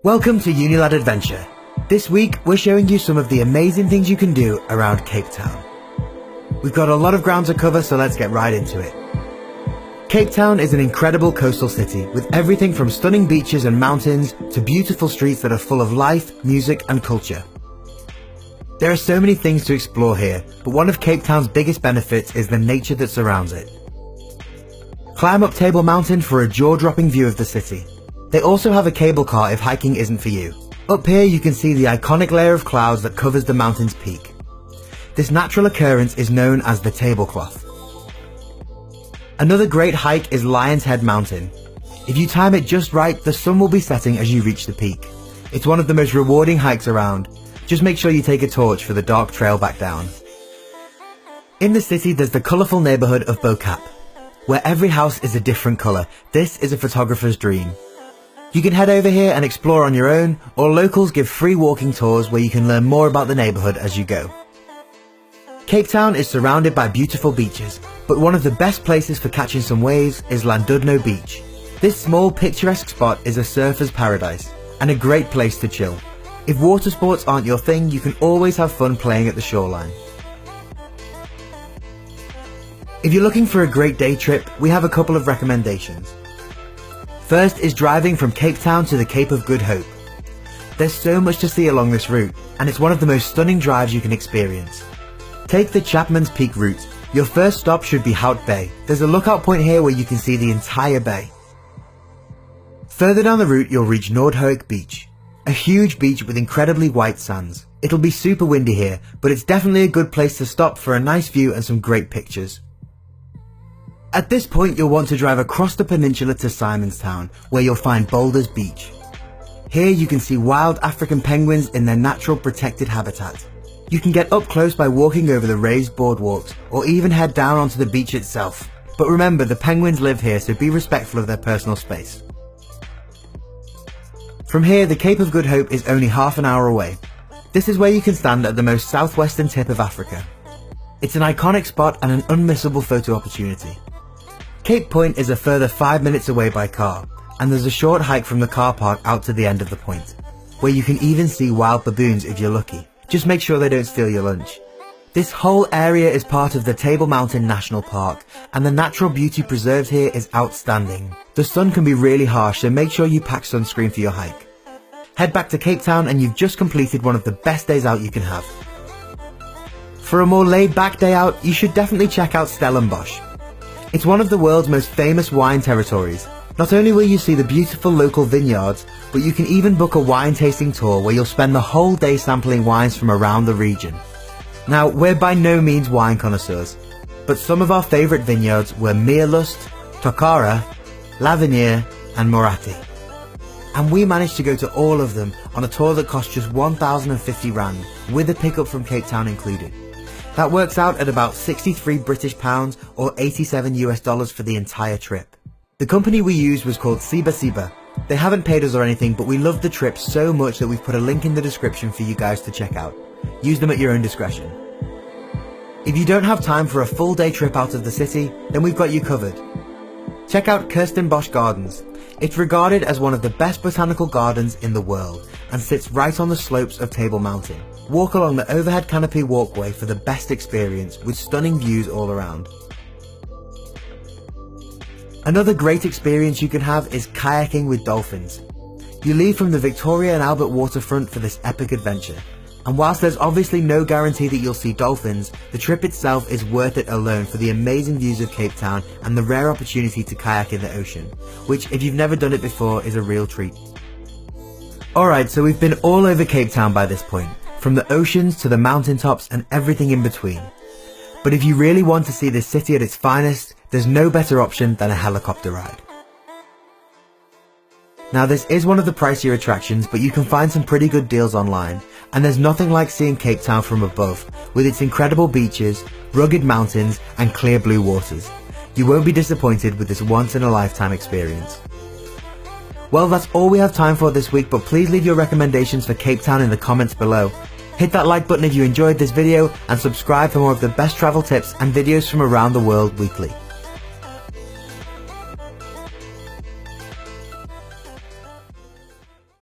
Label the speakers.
Speaker 1: Welcome to Unilad Adventure. This week we're showing you some of the amazing things you can do around Cape Town. We've got a lot of ground to cover, so let's get right into it. Cape Town is an incredible coastal city with everything from stunning beaches and mountains to beautiful streets that are full of life, music and culture. There are so many things to explore here, but one of Cape Town's biggest benefits is the nature that surrounds it. Climb up Table Mountain for a jaw-dropping view of the city. They also have a cable car if hiking isn't for you. Up here you can see the iconic layer of clouds that covers the mountain's peak. This natural occurrence is known as the tablecloth. Another great hike is Lion's Head Mountain. If you time it just right, the sun will be setting as you reach the peak. It's one of the most rewarding hikes around. Just make sure you take a torch for the dark trail back down. In the city there's the colourful neighbourhood of Cap, where every house is a different colour. This is a photographer's dream. You can head over here and explore on your own, or locals give free walking tours where you can learn more about the neighbourhood as you go. Cape Town is surrounded by beautiful beaches, but one of the best places for catching some waves is Llandudno Beach. This small picturesque spot is a surfer's paradise, and a great place to chill. If water sports aren't your thing, you can always have fun playing at the shoreline. If you're looking for a great day trip, we have a couple of recommendations. First is driving from Cape Town to the Cape of Good Hope. There's so much to see along this route, and it's one of the most stunning drives you can experience. Take the Chapman's Peak route. Your first stop should be Hout Bay. There's a lookout point here where you can see the entire bay. Further down the route you'll reach Noordhoek Beach, a huge beach with incredibly white sands. It'll be super windy here, but it's definitely a good place to stop for a nice view and some great pictures. At this point you'll want to drive across the peninsula to Simonstown, where you'll find Boulders Beach. Here you can see wild African penguins in their natural protected habitat. You can get up close by walking over the raised boardwalks, or even head down onto the beach itself. But remember, the penguins live here, so be respectful of their personal space. From here, the Cape of Good Hope is only half an hour away. This is where you can stand at the most southwestern tip of Africa. It's an iconic spot and an unmissable photo opportunity. Cape Point is a further 5 minutes away by car, and there's a short hike from the car park out to the end of the point, where you can even see wild baboons if you're lucky. Just make sure they don't steal your lunch. This whole area is part of the Table Mountain National Park, and the natural beauty preserved here is outstanding. The sun can be really harsh, so make sure you pack sunscreen for your hike. Head back to Cape Town and you've just completed one of the best days out you can have. For a more laid-back day out, you should definitely check out Stellenbosch. It's one of the world's most famous wine territories. Not only will you see the beautiful local vineyards, but you can even book a wine tasting tour where you'll spend the whole day sampling wines from around the region. Now, we're by no means wine connoisseurs, but some of our favourite vineyards were Meerlust, Tokara, Lavinier and Moratti. And we managed to go to all of them on a tour that cost just 1,050 Rand, with a pickup from Cape Town included. That works out at about 63 British pounds or $87 US for the entire trip. The company we used was called Siba Siba. They haven't paid us or anything, but we loved the trip so much that we've put a link in the description for you guys to check out. Use them at your own discretion. If you don't have time for a full day trip out of the city, then we've got you covered. Check out Kirstenbosch Gardens. It's regarded as one of the best botanical gardens in the world and sits right on the slopes of Table Mountain. Walk along the overhead canopy walkway for the best experience with stunning views all around. Another great experience you can have is kayaking with dolphins. You leave from the Victoria and Albert waterfront for this epic adventure. And whilst there's obviously no guarantee that you'll see dolphins, the trip itself is worth it alone for the amazing views of Cape Town and the rare opportunity to kayak in the ocean, which if you've never done it before is a real treat. Alright, so we've been all over Cape Town by this point, from the oceans to the mountaintops and everything in between. But if you really want to see this city at its finest, there's no better option than a helicopter ride. Now this is one of the pricier attractions, but you can find some pretty good deals online, and there's nothing like seeing Cape Town from above, with its incredible beaches, rugged mountains and clear blue waters. You won't be disappointed with this once-in-a-lifetime experience. Well, that's all we have time for this week, but please leave your recommendations for Cape Town in the comments below. Hit that like button if you enjoyed this video, and subscribe for more of the best travel tips and videos from around the world weekly.